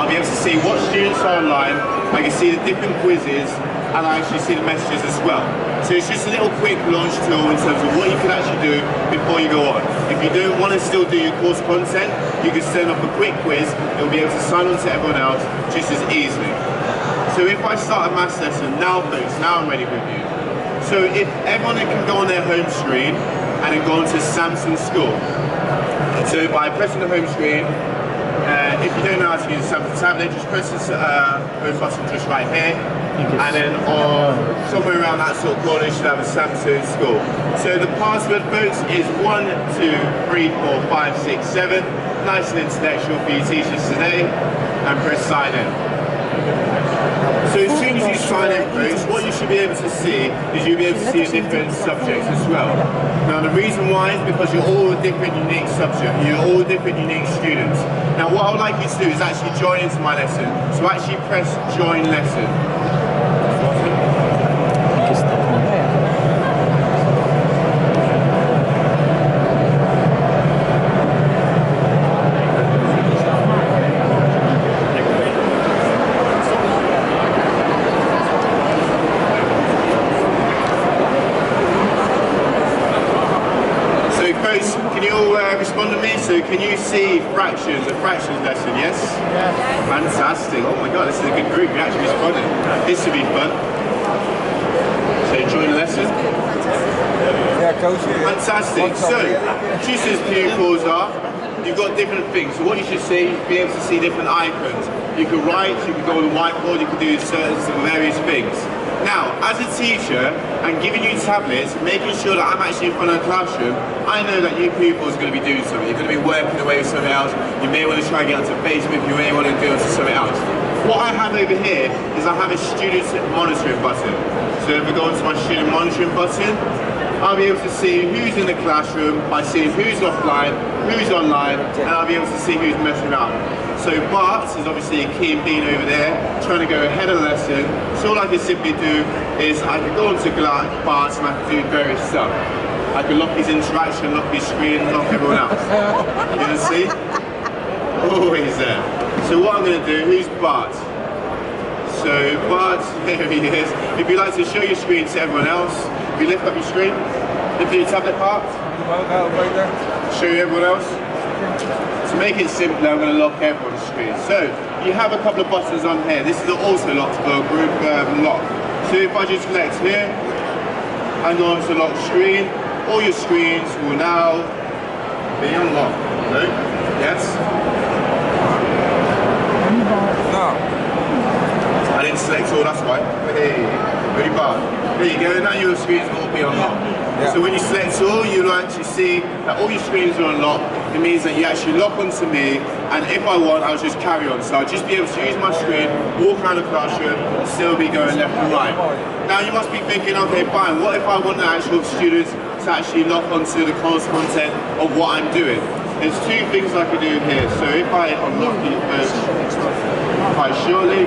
I'll be able to see what students are online, I can see the different quizzes, and I actually see the messages as well. So it's just a little quick launch tool in terms of what you can actually do before you go on. If you don't want to still do your course content, you can send off a quick quiz, it will be able to sign on to everyone else just as easily. So if I start a maths lesson, now folks, now I'm ready with you. So if everyone can go on their home screen and then go on to Samsung School. So by pressing the home screen, if you don't know how to use a Samsung tablet, just press this home button just right here, and then somewhere around that sort of corner you should have a Samsung School. So the password, folks, is 1, 2, 3, 4, 5, 6, 7. Nice and intellectual for your teachers today, and press sign in. So as soon as you sign in, folks, what you should be able to see is you'll be able to see different subjects as well. Now the reason why is because you're all different unique subjects, you're all different unique students. Now what I would like you to do is actually join into my lesson. So actually press join lesson. Can you all respond to me? So can you see fractions, a fractions lesson, yes? Yes. Fantastic. Oh my god, this is a good group. You're actually responding. This should be fun. So join the lesson. Yeah, coach. Fantastic. So, just as pupils are, you've got different things. So what you should see, be able to see different icons. You can write, you can go on the whiteboard, you can do certain various things. Now, as a teacher, and giving you tablets, making sure that I'm actually in front of the classroom, I know that you pupils are going to be doing something. You're going to be working away with something else. You may want to try and get onto Facebook, you may want to do onto something else. What I have over here is I have a student monitoring button. So if we go onto my student monitoring button, I'll be able to see who's in the classroom by seeing who's offline, who's online, and I'll be able to see who's messing around. So Bart is obviously a key and bean over there, trying to go ahead of the lesson. So all I can simply do is I can go onto Bart and I can do various stuff. I can lock his interaction, lock his screen, lock everyone else. You can see? Always there. So what I'm going to do, who's Bart? So Bart, there he is. If you'd like to show your screen to everyone else, if you lift up your screen, lift your tablet part, show you everyone else. To make it simpler, I'm going to lock everyone's screen. So you have a couple of buttons on here. This is also locked for a group lock. So if I just select here and go on to lock screen, all your screens will now be unlocked. Okay? Yes? No. I didn't select all, that's why. Hey, very bad. There you go, now your screens will all be unlocked. Yeah. So when you select all, you'll actually see that all your screens are unlocked. It means that you actually lock onto me, and if I want, I'll just carry on. So I'll just be able to use my screen, walk around the classroom, and still be going left and right. Now you must be thinking, okay, fine, what if I want the actual students to actually lock onto the course content of what I'm doing? There's two things I can do here. So if I unlock it first quite shortly,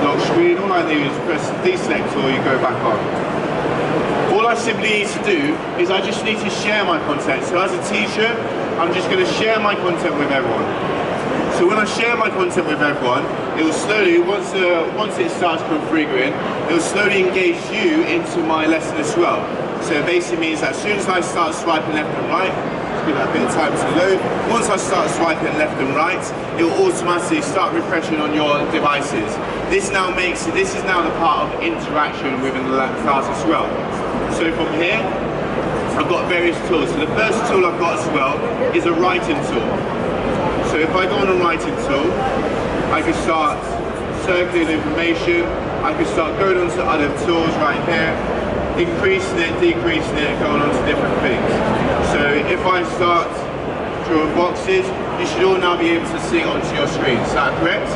lock screen, all I do is press deselect or you go back on. All I simply need to do is I just need to share my content. So as a teacher, I'm just going to share my content with everyone. So when I share my content with everyone, it will slowly, once it starts configuring, it will slowly engage you into my lesson as well. So it basically means that as soon as I start swiping left and right, just give that a bit of time to load. Once I start swiping left and right, it will automatically start refreshing on your devices. This is now the part of interaction within the class as well. So from here, I've got various tools. So the first tool I've got as well is a writing tool. So if I go on a writing tool, I can start circling information, I can start going on to other tools right here, increasing it, decreasing it, going on to different things. So if I start drawing boxes, you should all now be able to see it onto your screen. Is that correct?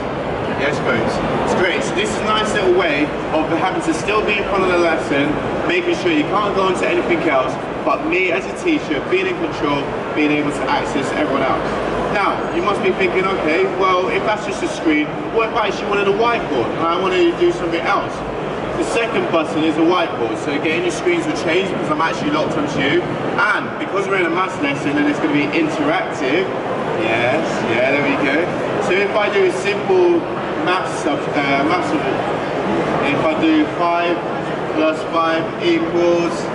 Yes, folks. It's great. So this is a nice little way of having to still be in front of the lesson, making sure you can't go on to anything else, but me as a teacher being in control, being able to access everyone else. Now, you must be thinking, okay, well, if that's just a screen, what if I actually wanted a whiteboard and I wanted to do something else? The second button is a whiteboard. So again, your screens will change because I'm actually locked onto you. And because we're in a maths lesson and it's going to be interactive, yes, yeah, there we go. So if I do a simple maths if I do 5 plus 5 equals,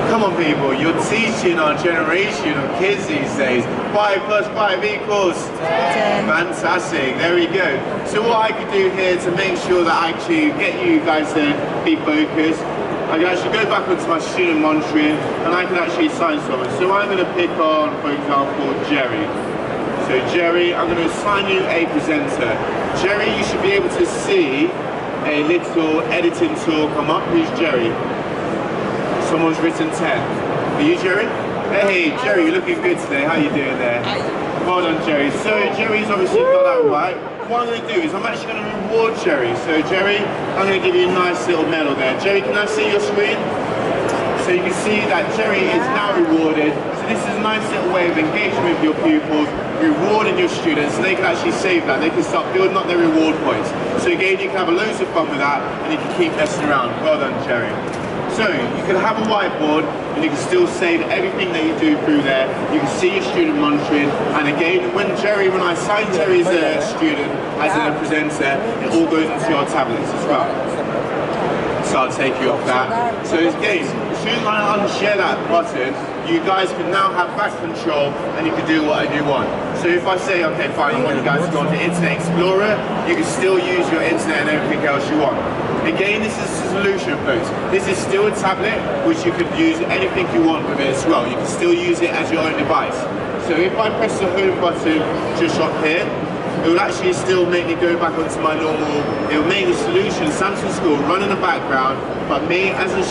come on people, you're teaching our generation of kids these days. 5 plus 5 equals 10. Fantastic, there we go. So what I could do here to make sure that I actually get you guys to be focused, I can actually go back onto my student monitoring and I can actually assign someone. So I'm going to pick on, for example, Jerry. So Jerry, I'm going to assign you a presenter. Jerry, you should be able to see a little editing tool come up. Who's Jerry? Someone's written 10. Are you Jerry? Hey Jerry, you're looking good today. How are you doing there? Well done Jerry. So Jerry's obviously got that right. What I'm going to do is I'm actually going to reward Jerry. So Jerry, I'm going to give you a nice little medal there. Jerry, can I see your screen? So you can see that Jerry is now rewarded. So this is a nice little way of engaging with your pupils, rewarding your students, so they can actually save that. They can start building up their reward points. So again, you can have loads of fun with that and you can keep messing around. Well done Jerry. So you can have a whiteboard and you can still save everything that you do through there. You can see your student monitoring, and again, when I assign Jerry as a student, as a presenter, it all goes into your tablets as well. So I'll take you off that. So again, as soon as I unshare that button, you guys can now have back control and you can do whatever you want. So if I say, okay fine, I want you guys to go on to Internet Explorer, you can still use your internet and everything else you want. Again, this is a solution folks. This is still a tablet which you can use anything you want with it as well. You can still use it as your own device. So if I press the home button just up here, it will actually still make me go back onto my normal, it will make the solution Samsung School run in the background, but me as a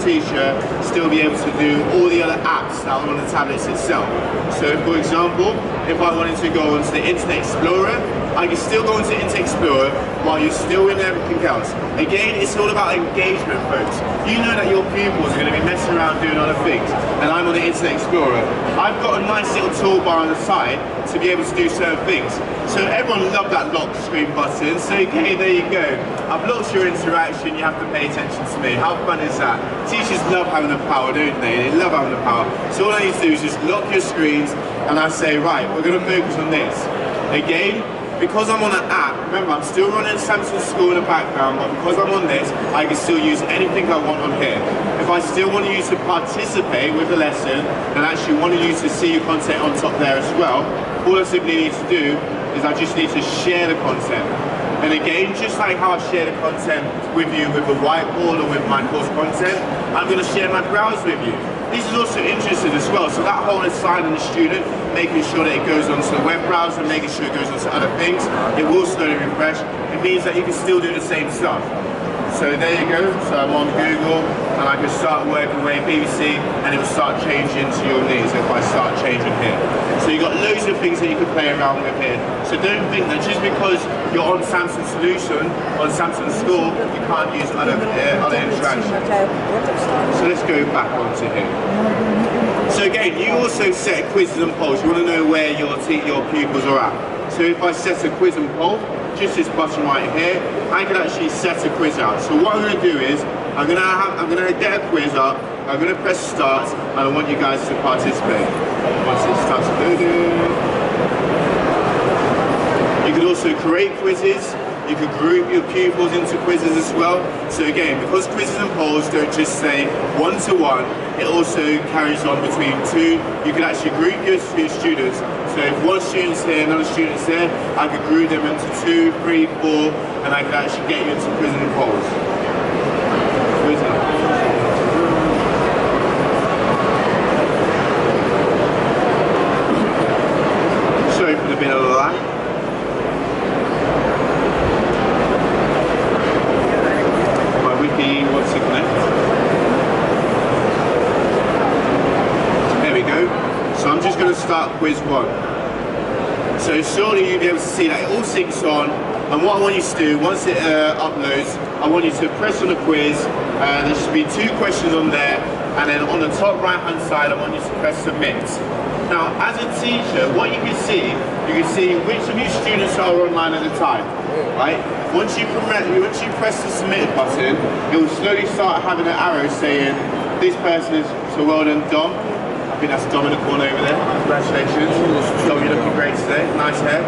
teacher still be able to do all the other apps that are on the tablets itself. So for example, if I wanted to go onto the Internet Explorer, I can still go into Internet Explorer while you're still in everything else. Again, it's all about engagement folks. You know that your pupils are going to be messing around doing other things, and I'm on the Internet Explorer. I've got a nice little toolbar on the side to be able to do certain things. So everyone loved that lock screen button, so okay, there you go. I've locked your interaction, you have to pay attention to me. How fun is that? Teachers love having the power, don't they? They love having the power. So all I need to do is just lock your screens, and I say, right, we're going to focus on this. Again, because I'm on an app, remember I'm still running Samsung School in the background, but because I'm on this, I can still use anything I want on here. If I still want you to participate with the lesson, and actually want you to see your content on top there as well, all I simply need to do is I just need to share the content. And again, just like how I share the content with you with the whiteboard or with my course content, I'm going to share my browse with you. This is also interesting as well, so that whole assigning the student, making sure that it goes onto the web browser, making sure it goes onto other things, it will slowly refresh. It means that you can still do the same stuff. So there you go, so I'm on Google and I can start working away BBC and it will start changing to your needs if I start changing here. So you've got loads of things that you can play around with here. So don't think that just because you're on Samsung Solution, on Samsung School, you can't use other interactions. So let's go back onto here. So again, you also set quizzes and polls. You want to know where your pupils are at. So if I set a quiz and poll, just this button right here, I can actually set a quiz out. So what I'm going to do is, I'm going to get a quiz up, I'm going to press start, and I want you guys to participate. Once it starts loading. You can also create quizzes, you can group your pupils into quizzes as well. So again, because quizzes and polls don't just say one-to-one, it also carries on between two. You can actually group your students. So if one student's here, another student's here, I could group them into 2, 3, 4, and I can actually get you into quizzes and polls. Sorry for the bit of lag. My wiki wants to connect. There we go. So I'm just going to start quiz 1. So surely you'll be able to see that it all syncs on, and what I want you to do, once it uploads, I want you to press on the quiz, there should be 2 questions on there, and then on the top right hand side I want you to press submit. Now as a teacher, what you can see which of your students are online at the time, right? Once you press the submit button, it will slowly start having an arrow saying this person is, so well done Dom. I think that's Dom in the corner over there. Congratulations. Dom, you're looking great today. Nice hair.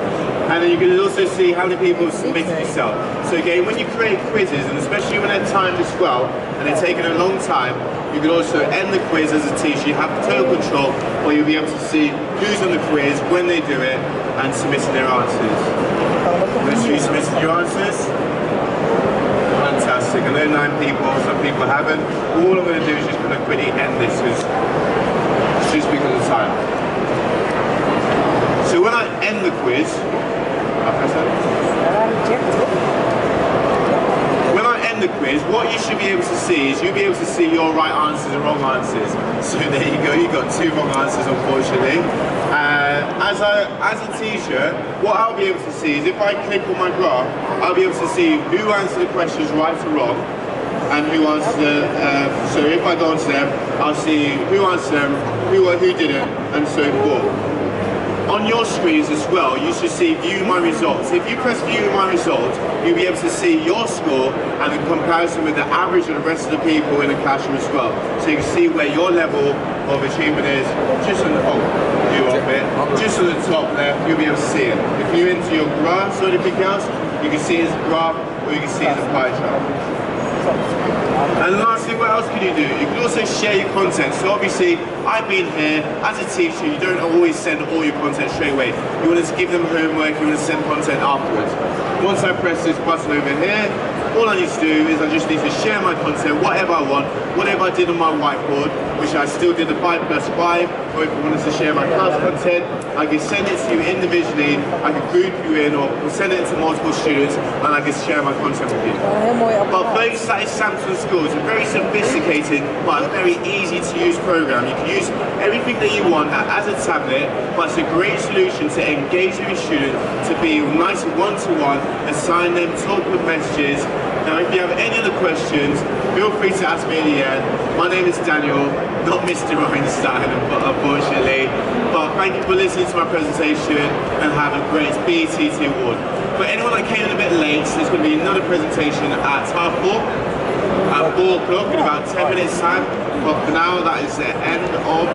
And then you can also see how many people have submitted yourself. So again, when you create quizzes, and especially when they're timed as well, and they're taking a long time, you can also end the quiz as a teacher. You have total control, where you'll be able to see who's on the quiz, when they do it, and submitting their answers. Let's see, submitted your answers. Fantastic. I know 9 people, some people haven't. All I'm going to do is just going to quickly end this, just because of time. So when I end the quiz, when I end the quiz, what you should be able to see is you'll be able to see your right answers and wrong answers. So there you go, you got 2 wrong answers unfortunately. As a teacher, what I'll be able to see is if I click on my graph, I'll be able to see who answered the questions right or wrong, and who answered the, so if I go onto them, I'll see who answered them, who didn't, and so forth. On your screens as well, you should see view my results. If you press view my results, you'll be able to see your score and in comparison with the average of the rest of the people in the classroom as well. So you can see where your level of achievement is just on the just on the top left, you'll be able to see it. If you enter your graphs or anything else, you can see it as a graph or you can see it as a pie chart. And lastly, what else can you do? You can also share your content. So obviously, I've been here, as a teacher, you don't always send all your content straight away. You want to give them homework, you want to send content afterwards. Once I press this button over here, all I need to do is I just need to share my content, whatever I want, whatever I did on my whiteboard, which I still did the 5+5, or if I wanted to share my class content, I can send it to you individually, I can group you in, or send it to multiple students, and I can share my content with you. But folks, that is Samson School. It's a very sophisticated, but a very easy to use program. You can use everything that you want as a tablet, but it's a great solution to engage with your students, to be nice one-to-one, assign them, talk with messages. Now, if you have any other questions, feel free to ask me at the end. My name is Daniel, not Mr. Einstein, unfortunately. But thank you for listening to my presentation and have a great BETT award. For anyone that came in a bit late, there's going to be another presentation at 4:30, at 4 o'clock in about 10 minutes time. But for now, that is the end of